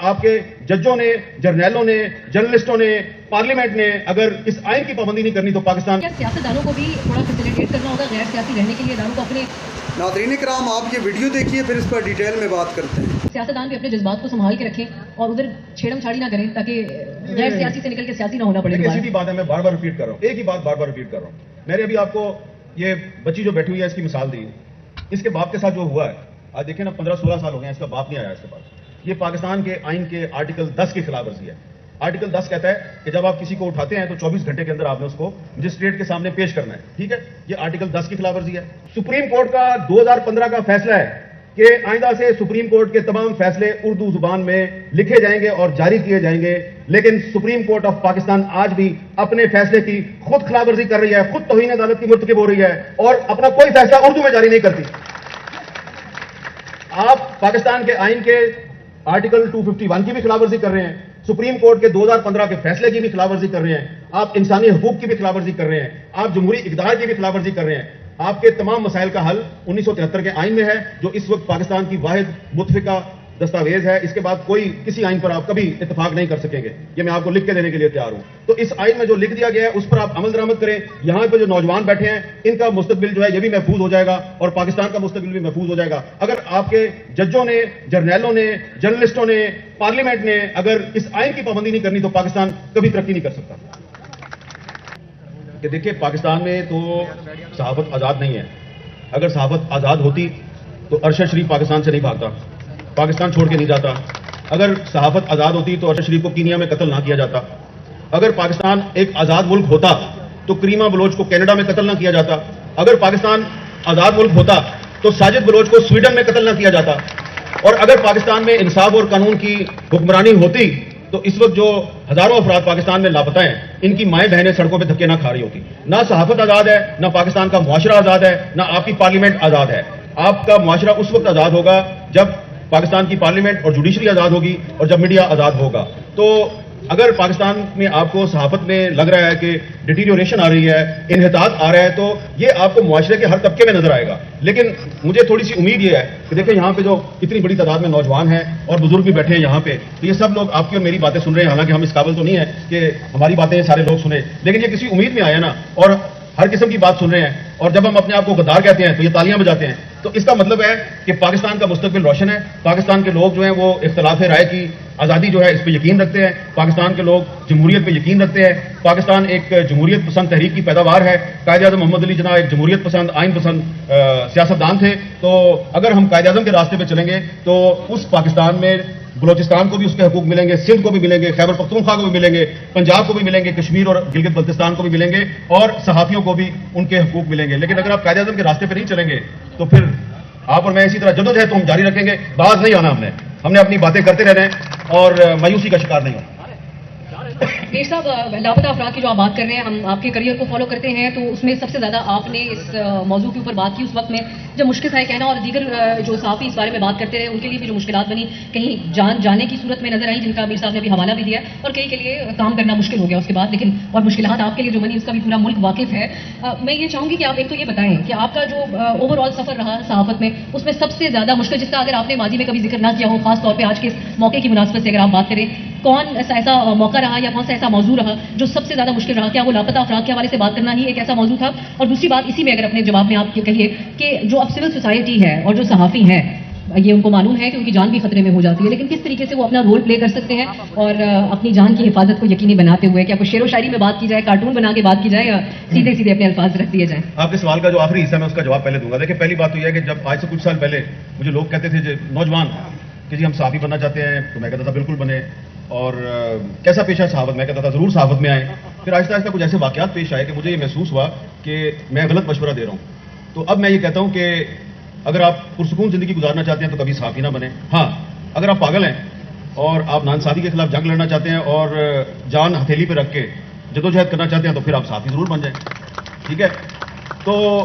آپ کے ججوں نے، جرنیلوں نے، جرنلسٹوں نے، پارلیمنٹ نے اگر اس آئین کی پابندی نہیں کرنی تو پاکستان کیا سیاستدانوں کو بھی تھوڑا فیسیلیٹیٹ کرنا ہوگا غیر سیاسی رہنے کے لیے اداروں کو اپنے؟ ناظرین کرام، آپ یہ ویڈیو دیکھیے پھر اس پر ڈیٹیل میں بات کرتے ہیں۔ سیاستدان بھی اپنے جذبات کو سنبھال کے رکھیں اور ادھر چھیڑم چھاڑی نہ کریں تاکہ غیر سیاسی سے نکل کے سیاسی نہ ہونا پڑے۔ سیدھی بات ہے، میں بار بار ریپیٹ کر رہا ہوں، ایک ہی بات بار بار ریپیٹ کر رہا ہوں۔ میں نے ابھی آپ کو یہ بچی جو بیٹھی ہوئی ہے اس کی مثال دی، اس کے باپ کے ساتھ جو ہوا ہے، آج دیکھیں نا 15-16 سال ہو گئے ہیں، اس کا باپ نہیں آیا اس کے پاس۔ یہ پاکستان کے آئین کے آرٹیکل 10 کی خلاف ورزی ہے۔ آرٹیکل 10 کہتا ہے کہ جب آپ کسی کو اٹھاتے ہیں تو 24 گھنٹے کے اندر آپ نے اس کو مجسٹریٹ کے سامنے پیش کرنا ہے، ٹھیک ہے؟ یہ آرٹیکل 10 کی خلاف ورزی ہے۔ سپریم کورٹ کا 2015 کا فیصلہ ہے کہ آئندہ سے سپریم کورٹ کے تمام فیصلے اردو زبان میں لکھے جائیں گے اور جاری کیے جائیں گے، لیکن سپریم کورٹ آف پاکستان آج بھی اپنے فیصلے کی خود خلاف ورزی کر رہی ہے، خود توہین عدالت کی مرتکب ہو رہی ہے اور اپنا کوئی فیصلہ اردو میں جاری نہیں کرتی۔ آپ پاکستان کے آئین کے آرٹیکل 251 کی بھی خلاف ورزی کر رہے ہیں، سپریم کورٹ کے 2015 کے فیصلے کی بھی خلاف ورزی کر رہے ہیں، آپ انسانی حقوق کی بھی خلاف ورزی کر رہے ہیں، آپ جمہوری اقدار کی بھی خلاف ورزی کر رہے ہیں۔ آپ کے تمام مسائل کا حل 1973 کے آئین میں ہے، جو اس وقت پاکستان کی واحد متفقہ دستاویز ہے۔ اس کے بعد کوئی کسی آئین پر آپ کبھی اتفاق نہیں کر سکیں گے، یہ میں آپ کو لکھ کے دینے کے لیے تیار ہوں۔ تو اس آئین میں جو لکھ دیا گیا ہے اس پر آپ عمل درآمد کریں۔ یہاں پہ جو نوجوان بیٹھے ہیں ان کا مستقبل جو ہے یہ بھی محفوظ ہو جائے گا اور پاکستان کا مستقبل بھی محفوظ ہو جائے گا۔ اگر آپ کے ججوں نے، جرنیلوں نے، جرنلسٹوں نے، پارلیمنٹ نے اگر اس آئین کی پابندی نہیں کرنی تو پاکستان کبھی ترقی نہیں کر سکتا۔ کہ دیکھیں، پاکستان میں تو صحافت آزاد نہیں ہے۔ اگر صحافت آزاد ہوتی تو ارشد شریف پاکستان سے نہیں بھاگتا، پاکستان چھوڑ کے نہیں جاتا۔ اگر صحافت آزاد ہوتی تو ارشد شریف کو کینیا میں قتل نہ کیا جاتا۔ اگر پاکستان ایک آزاد ملک ہوتا تو کریمہ بلوچ کو کینیڈا میں قتل نہ کیا جاتا۔ اگر پاکستان آزاد ملک ہوتا تو ساجد بلوچ کو سویڈن میں قتل نہ کیا جاتا۔ اور اگر پاکستان میں انصاف اور قانون کی حکمرانی ہوتی تو اس وقت جو ہزاروں افراد پاکستان میں لاپتہ ہیں، ان کی مائیں بہنیں سڑکوں پہ دھکے نہ کھا رہی ہوتی۔ نہ صحافت آزاد ہے، نہ پاکستان کا معاشرہ آزاد ہے، نہ آپ کی پارلیمنٹ آزاد ہے۔ آپ کا معاشرہ اس وقت آزاد ہوگا جب پاکستان کی پارلیمنٹ اور جوڈیشری آزاد ہوگی اور جب میڈیا آزاد ہوگا۔ تو اگر پاکستان میں آپ کو صحافت میں لگ رہا ہے کہ ڈیٹیریوریشن آ رہی ہے، انحطاط آ رہا ہے، تو یہ آپ کو معاشرے کے ہر طبقے میں نظر آئے گا۔ لیکن مجھے تھوڑی سی امید یہ ہے کہ دیکھیں یہاں پہ جو اتنی بڑی تعداد میں نوجوان ہیں اور بزرگ بھی بیٹھے ہیں یہاں پہ، تو یہ سب لوگ آپ کی اور میری باتیں سن رہے ہیں۔ حالانکہ ہم اس قابل تو نہیں ہیں کہ ہماری باتیں سارے لوگ سنیں، لیکن یہ کسی امید میں آیا نا اور ہر قسم کی بات سن رہے ہیں، اور جب ہم اپنے آپ کو غدار کہتے ہیں تو یہ تالیاں بجاتے ہیں۔ تو اس کا مطلب ہے کہ پاکستان کا مستقبل روشن ہے۔ پاکستان کے لوگ جو ہیں وہ اختلاف رائے کی آزادی جو ہے اس پہ یقین رکھتے ہیں۔ پاکستان کے لوگ جمہوریت پہ یقین رکھتے ہیں۔ پاکستان ایک جمہوریت پسند تحریک کی پیداوار ہے۔ قائد اعظم محمد علی جناح ایک جمہوریت پسند، آئین پسند سیاستدان تھے۔ تو اگر ہم قائد اعظم کے راستے پہ چلیں گے تو اس پاکستان میں بلوچستان کو بھی اس کے حقوق ملیں گے، سندھ کو بھی ملیں گے، خیبر پختونخوا کو بھی ملیں گے، پنجاب کو بھی ملیں گے، کشمیر اور گلگت بلتستان کو بھی ملیں گے، اور صحافیوں کو بھی ان کے حقوق ملیں گے۔ لیکن اگر آپ قائد اعظم کے راستے پہ نہیں چلیں گے تو پھر آپ اور میں اسی طرح جدوجہد تو ہم جاری رکھیں گے، باز نہیں آنا ہم نے اپنی باتیں کرتے رہنا ہے اور مایوسی کا شکار نہیں ہونا۔ دیش صاحب، لاپتہ افراد کی جو آپ بات کر رہے ہیں، ہم آپ کے کریئر کو فالو کرتے ہیں، تو اس میں سب سے زیادہ آپ نے اس موضوع کے اوپر بات کی اس وقت میں جب مشکل تھا کہنا، اور دیگر جو صحافی اس بارے میں بات کرتے رہے ان کے لیے بھی جو مشکلات بنی، کہیں جان جانے کی صورت میں نظر آئی، جن کا امیر صاحب نے بھی حوالہ بھی دیا، اور کئی کے لیے کام کرنا مشکل ہو گیا اس کے بعد، لیکن اور مشکلات آپ کے لیے جو بنی اس کا بھی پورا ملک واقف ہے۔ میں یہ چاہوں گی کہ آپ ایک تو یہ بتائیں کہ آپ کا جو اوور آل سفر رہا صحافت میں، اس میں سب سے زیادہ مشکل جس کا اگر آپ نے ماضی میں کبھی ذکر نہ کیا ہو، خاص طور پہ آج کے اس موقع کی مناسبت سے اگر آپ بات کریں، کون ایسا موقع رہا یا کون سا ایسا موضوع رہا جو سب سے زیادہ مشکل رہا؟ کیا وہ لاپتہ افراد کے حوالے سے بات کرنا ہی ایک ایسا موضوع تھا؟ اور دوسری بات اسی میں اگر اپنے جواب میں آپ یہ کہیے کہ جو اب سول سوسائٹی ہے اور جو صحافی ہیں، یہ ان کو معلوم ہے کہ ان کی جان بھی خطرے میں ہو جاتی ہے، لیکن کس طریقے سے وہ اپنا رول پلے کر سکتے ہیں اور اپنی جان کی حفاظت کو یقینی بناتے ہوئے، کیا کوئی شعر و شاعری میں بات کی جائے، کارٹون بنا کے بات کی جائے، یا سیدھے سیدھے اپنے الفاظ رکھ دیے جائیں؟ آپ کے سوال کا جو آخری حصہ ہے میں اس کا جواب پہلے دوں گا۔ دیکھیں، پہلی بات تو یہ ہے کہ جب آج سے کچھ سال پہلے مجھے لوگ کہتے تھے نوجوان کہ جی ہم صحافی بننا چاہتے ہیں، تو میں کہتا تھا بالکل بنے، اور کیسا پیش ہے صحافت، میں کہتا تھا ضرور صحافت میں آئیں۔ پھر آہستہ آہستہ کچھ ایسے واقعات پیش آئے کہ مجھے یہ محسوس ہوا کہ میں غلط مشورہ دے رہا ہوں۔ تو اب میں یہ کہتا ہوں کہ اگر آپ پرسکون زندگی گزارنا چاہتے ہیں تو کبھی صحافی نہ بنیں۔ ہاں، اگر آپ پاگل ہیں اور آپ ناانصافی کے خلاف جنگ لڑنا چاہتے ہیں اور جان ہتھیلی پہ رکھ کے جدوجہد کرنا چاہتے ہیں تو پھر آپ صحافی ضرور بن جائیں، ٹھیک ہے؟ تو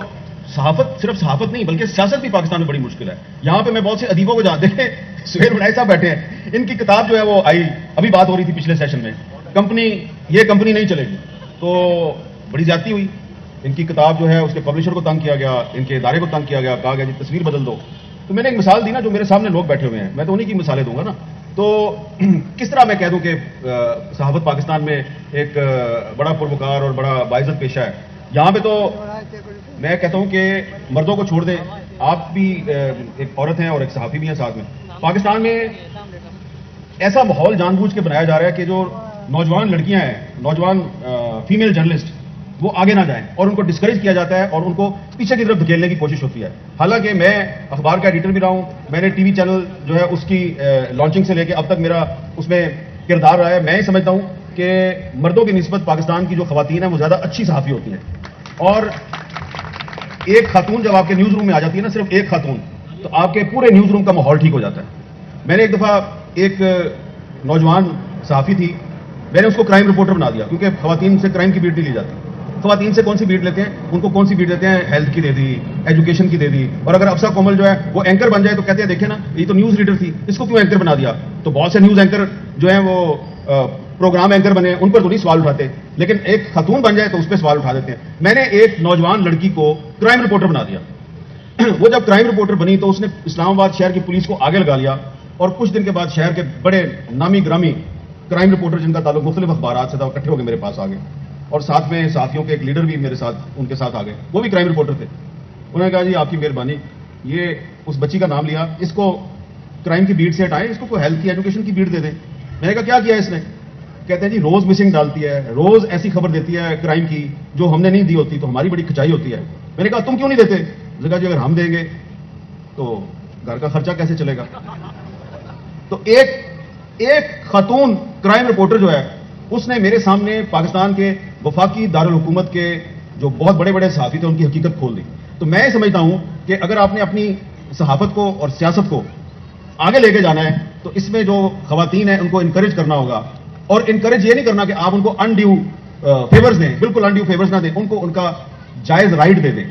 صحافت صرف صحافت نہیں بلکہ سیاست بھی پاکستان میں بڑی مشکل ہے۔ یہاں پہ میں بہت سے ادیبوں کو جانتے ہیں، سہیل بنائی صاحب بیٹھے ہیں، ان کی کتاب جو ہے وہ آئی، ابھی بات ہو رہی تھی پچھلے سیشن میں، یہ کمپنی نہیں چلے گی، تو بڑی زیادتی ہوئی۔ ان کی کتاب جو ہے اس کے پبلشر کو تنگ کیا گیا، ان کے ادارے کو تنگ کیا گیا، کہا گیا جی تصویر بدل دو۔ تو میں نے ایک مثال دی نا، جو میرے سامنے لوگ بیٹھے ہوئے ہیں، میں تو انہی کی مثالیں دوں گا نا۔ تو کس طرح میں کہہ دوں کہ صحافت پاکستان میں ایک بڑا پروکار اور بڑا باعزت پیشہ ہے. یہاں پہ تو میں کہتا ہوں کہ مردوں کو چھوڑ دیں, آپ بھی ایک عورت ہیں اور ایک صحافی بھی ہیں ساتھ میں. پاکستان میں ایسا ماحول جان بوجھ کے بنایا جا رہا ہے کہ جو نوجوان لڑکیاں ہیں, نوجوان فیمیل جرنلسٹ, وہ آگے نہ جائیں اور ان کو ڈسکریج کیا جاتا ہے اور ان کو پیچھے کی طرف دھکیلنے کی کوشش ہوتی ہے. حالانکہ میں اخبار کا ایڈیٹر بھی رہا ہوں, میں نے ٹی وی چینل جو ہے اس کی لانچنگ سے لے کے اب تک میرا اس میں کردار رہا ہے. میں یہ سمجھتا ہوں کہ مردوں کی نسبت پاکستان کی جو خواتین ہیں وہ زیادہ اچھی صحافی ہوتی ہیں. اور ایک خاتون جب آپ کے نیوز روم میں آ جاتی ہے نا, صرف ایک خاتون, تو آپ کے پورے نیوز روم کا ماحول ٹھیک ہو جاتا ہے. میں نے ایک دفعہ ایک نوجوان صحافی تھی, میں نے اس کو کرائم رپورٹر بنا دیا, کیونکہ خواتین سے کرائم کی بیٹ نہیں لی جاتی. خواتین سے کون سی بیٹ لیتے ہیں, ان کو کون سی بیٹ دیتے ہیں, ہیلتھ کی دے دی, ایجوکیشن کی دے دی. اور اگر افسا کومل جو ہے وہ اینکر بن جائے تو کہتے ہیں دیکھیں نا یہ تو نیوز ریڈر تھی, اس کو کیوں اینکر بنا دیا. تو بہت سے نیوز اینکر جو ہیں وہ پروگرام اینکر بنے, ان پر تو نہیں سوال اٹھاتے, لیکن ایک خاتون بن جائے تو اس پہ سوال اٹھا دیتے ہیں. میں نے ایک نوجوان لڑکی کو کرائم رپورٹر بنا دیا. وہ جب کرائم رپورٹر بنی تو اس نے اسلام آباد شہر کی پولیس کو آگے لگا لیا, اور کچھ دن کے بعد شہر کے بڑے نامی گرامی کرائم رپورٹر جن کا تعلق مختلف اخبارات سے تھا, اکٹھے ہو کے میرے پاس آ گئے. اور ساتھ میں صحافیوں کے ایک لیڈر بھی میرے ساتھ, ان کے ساتھ آ گئے, وہ بھی کرائم رپورٹر تھے. انہوں نے کہا جی آپ کی مہربانی, یہ اس بچی کا نام لیا, اس کو کرائم کی بیٹ سے ہٹائیں, اس کو کوئی ہیلتھ کی ایجوکیشن کی بیٹ دے دیں. میں نے کہا کیا اس نے؟ کہتے ہیں جی روز مسنگ ڈالتی ہے, روز ایسی خبر دیتی ہے کرائم کی جو ہم نے نہیں دی ہوتی, تو ہماری بڑی کھچائی ہوتی ہے. میں نے کہا تم کیوں نہیں دیتے؟ اس نے کہا جی اگر ہم دیں گے تو گھر کا خرچہ کیسے چلے گا. تو ایک خاتون کرائم رپورٹر جو ہے اس نے میرے سامنے پاکستان کے وفاقی دارالحکومت کے جو بہت بڑے بڑے صحافی تھے ان کی حقیقت کھول دی. تو میں سمجھتا ہوں کہ اگر آپ نے اپنی صحافت کو اور سیاست کو آگے لے کے جانا ہے تو اس میں جو خواتین ہیں ان کو انکریج کرنا ہوگا. اور انکریج یہ نہیں کرنا کہ آپ ان کو انڈیو فیورز دیں, بالکل انڈیو فیورز نہ دیں, ان کو ان کا جائز رائٹ دے دیں.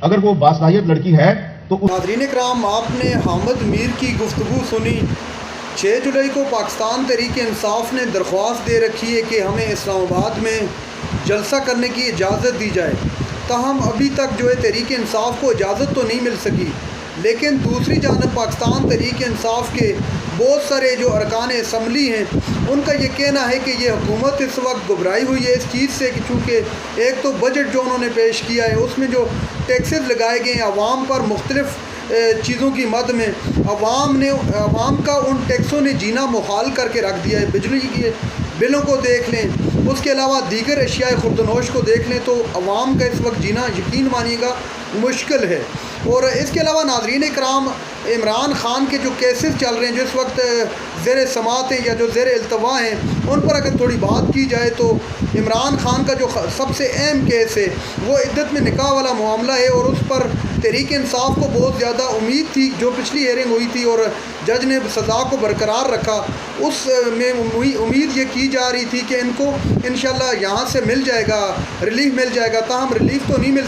اگر وہ باصلاحیت لڑکی ہے تو ناظرین کرام, آپ نے حامد میر کی گفتگو سنی. 6 جولائی کو پاکستان تحریک انصاف نے درخواست دے رکھی ہے کہ ہمیں اسلام آباد میں جلسہ کرنے کی اجازت دی جائے. تاہم ابھی تک جو ہے تحریک انصاف کو اجازت تو نہیں مل سکی. لیکن دوسری جانب پاکستان تحریک انصاف کے بہت سارے جو ارکان اسمبلی ہیں ان کا یہ کہنا ہے کہ یہ حکومت اس وقت گھبرائی ہوئی ہے اس چیز سے کہ چونکہ ایک تو بجٹ جو انہوں نے پیش کیا ہے اس میں جو ٹیکسز لگائے گئے ہیں عوام پر مختلف چیزوں کی مد میں, عوام کا ان ٹیکسوں نے جینا محال کر کے رکھ دیا ہے. بجلی کے بلوں کو دیکھ لیں, اس کے علاوہ دیگر اشیاء خوردنوش کو دیکھ لیں, تو عوام کا اس وقت جینا یقین مانیے گا مشکل ہے. اور اس کے علاوہ ناظرین کرام, عمران خان کے جو کیسز چل رہے ہیں جو اس وقت زیر سماعت ہیں یا جو زیر التوا ہیں, ان پر اگر تھوڑی بات کی جائے تو عمران خان کا جو سب سے اہم کیس ہے وہ عدت میں نکاح والا معاملہ ہے. اور اس پر تحریک انصاف کو بہت زیادہ امید تھی جو پچھلی ہیئرنگ ہوئی تھی اور جج نے سزا کو برقرار رکھا, اس میں امید یہ کی جا رہی تھی کہ ان کو انشاءاللہ یہاں سے مل جائے گا, ریلیف مل جائے گا. تاہم ریلیف تو نہیں مل